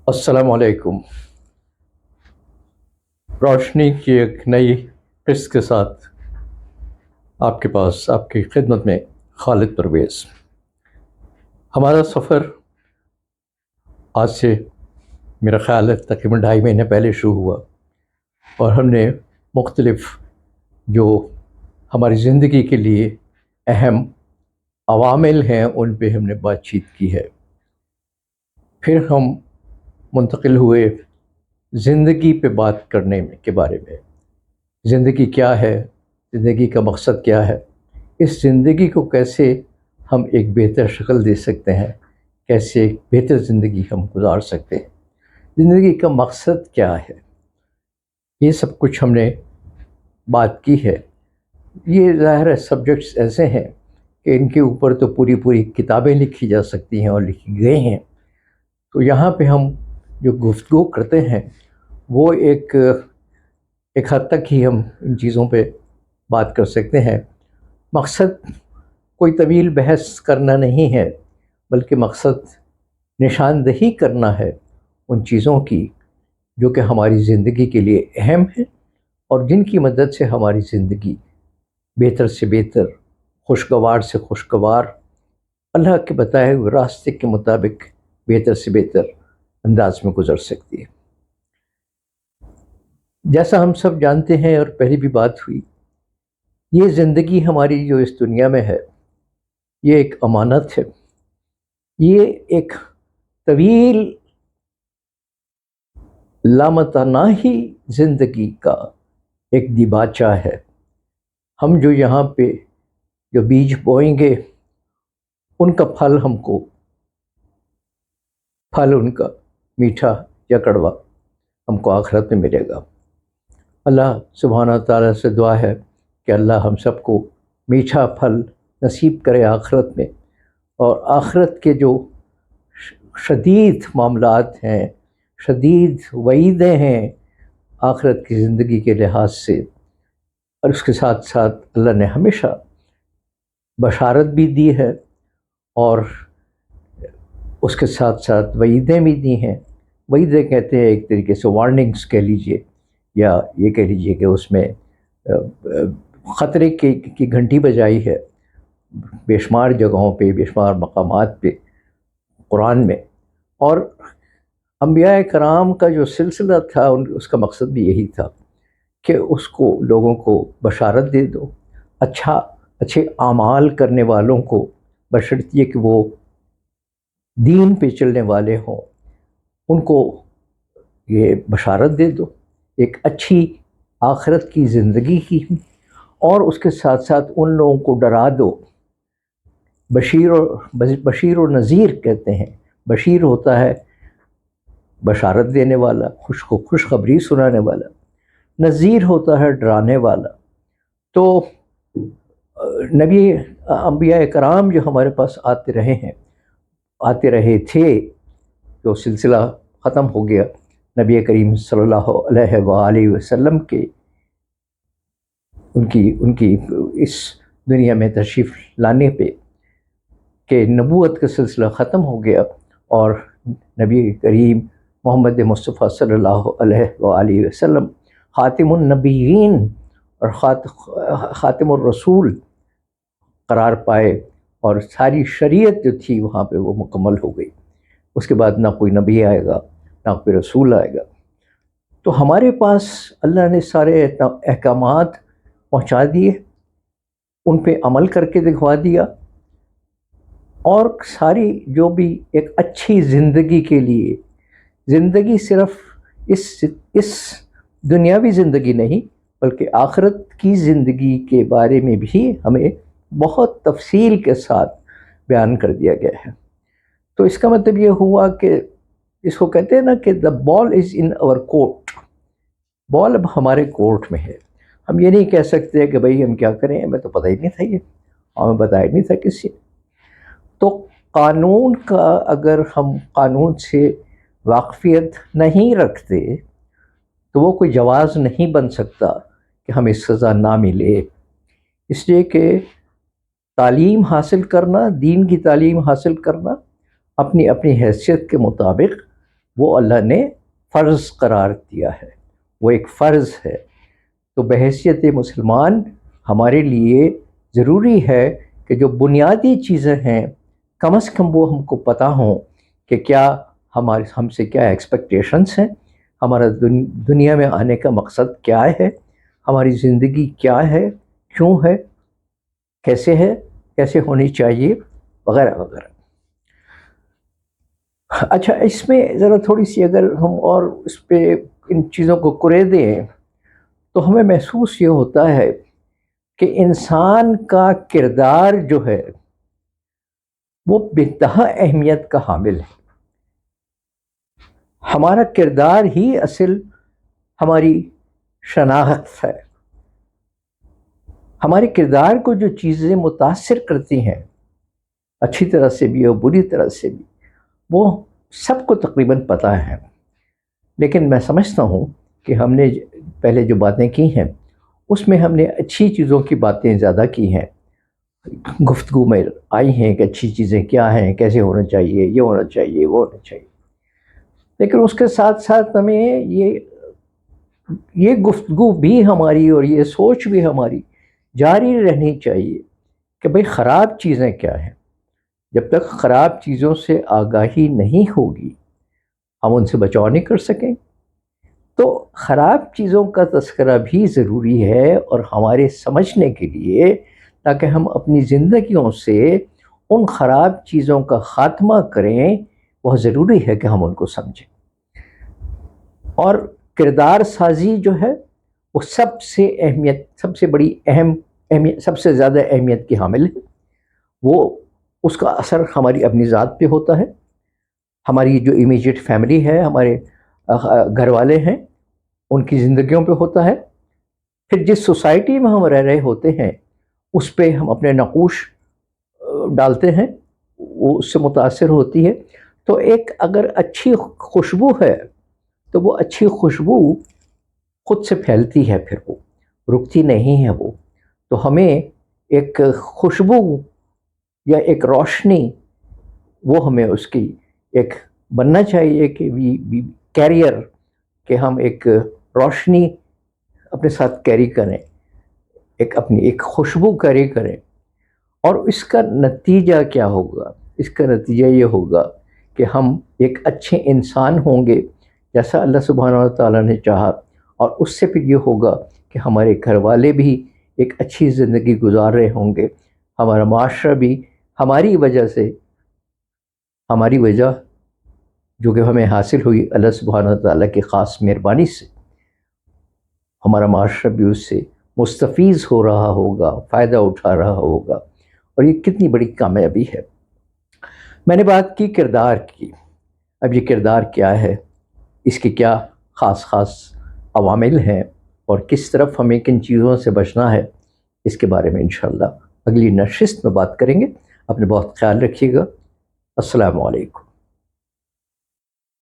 السلام علیکم۔ روشنی کی ایک نئی قسط کے ساتھ آپ کے پاس آپ کی خدمت میں خالد پرویز۔ ہمارا سفر آج سے میرا خیال ہے تقریباً 2.5 مہینے پہلے شروع ہوا، اور ہم نے مختلف جو ہماری زندگی کے لیے اہم عوامل ہیں ان پہ ہم نے بات چیت کی ہے۔ پھر ہم منتقل ہوئے زندگی پہ بات کرنے کے بارے میں۔ زندگی کیا ہے؟ زندگی کا مقصد کیا ہے؟ اس زندگی کو کیسے ہم ایک بہتر شکل دے سکتے ہیں؟ کیسے ایک بہتر زندگی ہم گزار سکتے ہیں؟ زندگی کا مقصد کیا ہے؟ یہ سب کچھ ہم نے بات کی ہے۔ یہ ظاہر ہے سبجیکٹس ایسے ہیں کہ ان کے اوپر تو پوری کتابیں لکھی جا سکتی ہیں اور لکھی گئی ہیں۔ تو یہاں پہ ہم جو گفتگو کرتے ہیں وہ ایک حد تک ہی ہم ان چیزوں پہ بات کر سکتے ہیں۔ مقصد کوئی طویل بحث کرنا نہیں ہے، بلکہ مقصد نشاندہی کرنا ہے ان چیزوں کی جو کہ ہماری زندگی کے لیے اہم ہیں اور جن کی مدد سے ہماری زندگی بہتر سے بہتر، خوشگوار سے خوشگوار، اللہ کے بتائے ہوئے راستے کے مطابق بہتر سے بہتر انداز میں گزر سکتی ہے۔ جیسا ہم سب جانتے ہیں اور پہلے بھی بات ہوئی، یہ زندگی ہماری جو اس دنیا میں ہے یہ ایک امانت ہے۔ یہ ایک طویل لامتناہی زندگی کا ایک دیباچہ ہے۔ ہم جو یہاں پہ جو بیج بوئیں گے ان کا پھل ان کا میٹھا یا کڑوا ہم کو آخرت میں ملے گا۔ اللہ سبحانہ تعالیٰ سے دعا ہے کہ اللہ ہم سب کو میٹھا پھل نصیب کرے آخرت میں، اور آخرت کے جو شدید معاملات ہیں، شدید وعیدیں ہیں آخرت کی زندگی کے لحاظ سے، اور اس کے ساتھ ساتھ اللہ نے ہمیشہ بشارت بھی دی ہے اور اس کے ساتھ ساتھ وعیدیں بھی دی ہیں۔ وعیدیں کہتے ہیں ایک طریقے سے وارننگز کہہ لیجئے، یا یہ کہہ لیجئے کہ اس میں خطرے کی گھنٹی بجائی ہے بے شمار جگہوں پہ، بے شمار مقامات پہ قرآن میں۔ اور انبیاء کرام کا جو سلسلہ تھا اس کا مقصد بھی یہی تھا کہ اس کو لوگوں کو بشارت دے دو، اچھے اعمال کرنے والوں کو، بشرط یہ کہ وہ دین پہ چلنے والے ہوں، ان کو یہ بشارت دے دو ایک اچھی آخرت کی زندگی کی، اور اس کے ساتھ ساتھ ان لوگوں کو ڈرا دو۔ بشیر و نذیر کہتے ہیں۔ بشیر ہوتا ہے بشارت دینے والا، خوشخبری سنانے والا۔ نذیر ہوتا ہے ڈرانے والا۔ تو انبیاء کرام جو ہمارے پاس آتے رہے تھے، جو سلسلہ ختم ہو گیا نبی کریم صلی اللہ علیہ وآلہ وسلم کے ان کی اس دنیا میں تشریف لانے پہ کہ نبوت کا سلسلہ ختم ہو گیا، اور نبی کریم محمد مصطفیٰ صلی اللہ علیہ وآلہ وسلم خاتم النبیین اور خاتم الرسول قرار پائے، اور ساری شریعت جو تھی وہاں پہ وہ مکمل ہو گئی۔ اس کے بعد نہ کوئی نبی آئے گا، نہ کوئی رسول آئے گا۔ تو ہمارے پاس اللہ نے سارے احکامات پہنچا دیے، ان پہ عمل کر کے دکھوا دیا، اور ساری جو بھی ایک اچھی زندگی کے لیے، زندگی صرف اس دنیاوی زندگی نہیں بلکہ آخرت کی زندگی کے بارے میں بھی ہمیں بہت تفصیل کے ساتھ بیان کر دیا گیا ہے۔ تو اس کا مطلب یہ ہوا کہ اس کو کہتے ہیں نا کہ the ball is in our court، بال اب ہمارے کورٹ میں ہے۔ ہم یہ نہیں کہہ سکتے کہ بھئی ہم کیا کریں، ہمیں تو پتہ ہی نہیں تھا، یہ ہمیں بتایا نہیں تھا کسی نے۔ تو قانون کا اگر ہم قانون سے واقفیت نہیں رکھتے تو وہ کوئی جواز نہیں بن سکتا کہ ہمیں سزا نہ ملے۔ اس لیے کہ تعلیم حاصل کرنا، دین کی تعلیم حاصل کرنا، اپنی حیثیت کے مطابق وہ اللہ نے فرض قرار دیا ہے، وہ ایک فرض ہے۔ تو بحیثیت مسلمان ہمارے لیے ضروری ہے کہ جو بنیادی چیزیں ہیں کم از کم وہ ہم کو پتہ ہوں کہ کیا ہم سے کیا ایکسپیکٹیشنس ہیں، ہمارا دنیا میں آنے کا مقصد کیا ہے، ہماری زندگی کیا ہے، کیوں ہے، کیسے ہونی چاہیے، وغیرہ وغیرہ۔ اچھا، اس میں ذرا تھوڑی سی اگر ہم اور اس پہ ان چیزوں کو کرے دیں تو ہمیں محسوس یہ ہوتا ہے کہ انسان کا کردار جو ہے وہ بینتہا اہمیت کا حامل ہے۔ ہمارا کردار ہی اصل ہماری شناخت ہے۔ ہمارے کردار کو جو چیزیں متاثر کرتی ہیں، اچھی طرح سے بھی اور بری طرح سے بھی، وہ سب کو تقریباً پتہ ہے۔ لیکن میں سمجھتا ہوں کہ ہم نے پہلے جو باتیں کی ہیں اس میں ہم نے اچھی چیزوں کی باتیں زیادہ کی ہیں، گفتگو میں آئی ہیں کہ اچھی چیزیں کیا ہیں، کیسے ہونا چاہیے، یہ ہونا چاہیے، وہ ہونا چاہیے۔ لیکن اس کے ساتھ ساتھ ہمیں یہ گفتگو بھی ہماری اور یہ سوچ بھی ہماری جاری رہنی چاہیے کہ بھئی خراب چیزیں کیا ہیں۔ جب تک خراب چیزوں سے آگاہی نہیں ہوگی ہم ان سے بچاؤ نہیں کر سکیں۔ تو خراب چیزوں کا تذکرہ بھی ضروری ہے اور ہمارے سمجھنے کے لیے، تاکہ ہم اپنی زندگیوں سے ان خراب چیزوں کا خاتمہ کریں، بہت ضروری ہے کہ ہم ان کو سمجھیں۔ اور کردار سازی جو ہے وہ سب سے بڑی اہمیت، سب سے زیادہ اہمیت کی حامل ہے۔ وہ اس کا اثر ہماری اپنی ذات پہ ہوتا ہے، ہماری جو امیجیٹ فیملی ہے، ہمارے گھر والے ہیں، ان کی زندگیوں پہ ہوتا ہے۔ پھر جس سوسائٹی میں ہم رہ رہے ہوتے ہیں اس پہ ہم اپنے نقوش ڈالتے ہیں، وہ اس سے متاثر ہوتی ہے۔ تو ایک اگر اچھی خوشبو ہے تو وہ اچھی خوشبو خود سے پھیلتی ہے، پھر وہ رکتی نہیں ہے۔ وہ تو ہمیں ایک خوشبو یا ایک روشنی، وہ ہمیں اس کی ایک بننا چاہیے کہ کیریئر، کہ ہم ایک روشنی اپنے ساتھ کیری کریں، اپنی ایک خوشبو کیری کریں۔ اور اس کا نتیجہ کیا ہوگا؟ اس کا نتیجہ یہ ہوگا کہ ہم ایک اچھے انسان ہوں گے جیسا اللہ سبحانہ و تعالیٰ نے چاہا، اور اس سے پھر یہ ہوگا کہ ہمارے گھر والے بھی ایک اچھی زندگی گزار رہے ہوں گے، ہمارا معاشرہ بھی ہماری وجہ جو کہ ہمیں حاصل ہوئی اللہ سبحانہ و تعالیٰ کی خاص مہربانی سے، ہمارا معاشرہ بھی اس سے مستفیض ہو رہا ہوگا، فائدہ اٹھا رہا ہوگا، اور یہ کتنی بڑی کامیابی ہے۔ میں نے بات کی کردار کی، اب یہ کردار کیا ہے، اس کے کیا خاص عوامل ہیں، اور کس طرف ہمیں کن چیزوں سے بچنا ہے، اس کے بارے میں انشاءاللہ اگلی نشست میں بات کریں گے۔ اپنے بہت خیال رکھیے گا۔ السلام علیکم۔